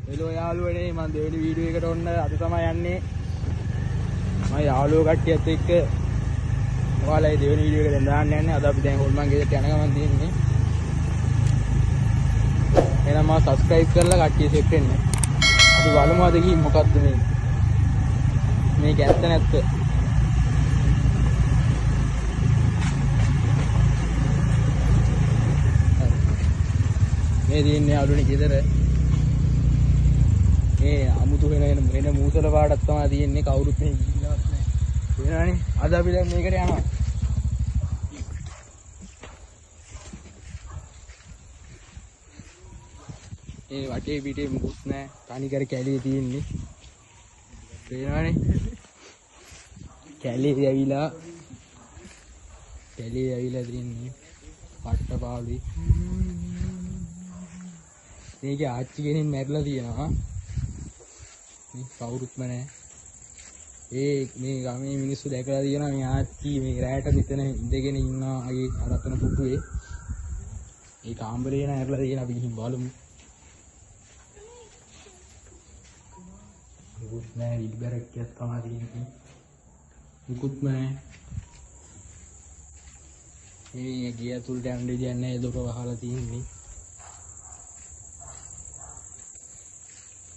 hello යාළුවනේ මම දෙවෙනි වීඩියෝ එකට ඔන්න අද තමයි යන්නේ මම යාළුවෝ කට්ටියත් එක්ක ඔයාලා දෙවෙනි වීඩියෝ එක දැන් දාන්න යන්නේ අද අපි දැන් හොල්මන් ගෙදරට යන ගමන් තියෙන්නේ එහෙනම් මම සබ්ස්ක්‍රයිබ් කරලා කට්ටිය සෙට් වෙන්න අපි බලමු අද ගිහින් මොකක්ද මේක ඇත්ත නැත්ත මේ දින්නේ යාළුවනේ ගෙදර මේ අමුතු වෙන මූසල පාටක් තමයි තියෙන්නේ කවුරුත් මේ ගිහිනවත් නැහැ වෙනවනේ අද අපි දැන් මේකට යනවා ඒ වටේ පිටේ මුකුත් නැහැ තනි කර කැලේ තියෙන්නේ වෙනවනේ කැලේ ඇවිලා තියෙන්නේ පට්ට පාළුයි මේකේ ආච්චි කෙනෙක් මැරිලා තියෙනවා කවුරුත්ම නැහැ මේ ගමේ මිනිස්සු දැකලා තියෙනවා මේ ආච්චි මේ රැයට මෙතන ඉඳගෙන ඉන්නවා අගේ අරතන පුටුවේ ඒ කාමරේ නෑරලා තියෙන අපි ගිහින් බලමු මුකුත් නැහැ ඉල්බරක්කියක් තමයි තියෙන්නේ මුකුත් නැහැ මේ ගිය තුලට යන්න දෙයක් නැහැ දොර වහලා තියෙන්නේ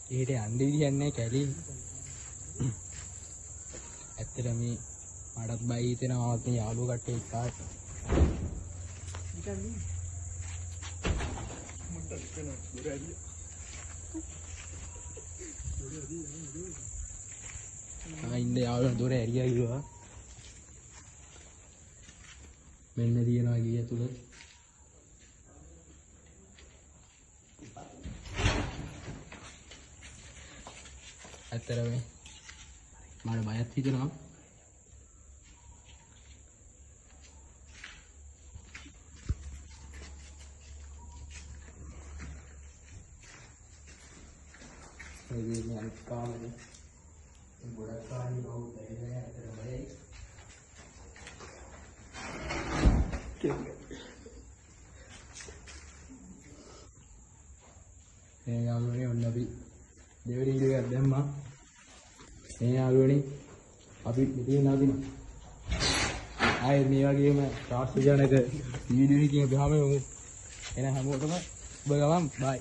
ඒට යන්න විදියක් නැහැ කැලේ ඇත්තට මේ මටත් බය හිතෙනවා මේ යාළුවෝ කට්ටිය එක්කාට ඉන්න යාළුවෝ දොර ඇරියා ගියා මෙන්න තියනවා ගිය තුල ඇත්තරම මට බයත් හිතෙනවා මේ අනිත් කාමරේ ගොඩක් කාණි බහුව දැනෙන්නේ ඇත්තට බයයි මේ යාළුවනේ ඔන්න අපි දෙවෙනි වීඩියෝ එකක් දැම්මා මේ යාළුවනේ අපි මෙතන නදිනවා ආයේ මේ වගේම ත්‍රාසජනක වීඩියෝ එකකින් ගහම යමු එන හැමෝටම ඔබ ගමන් බයි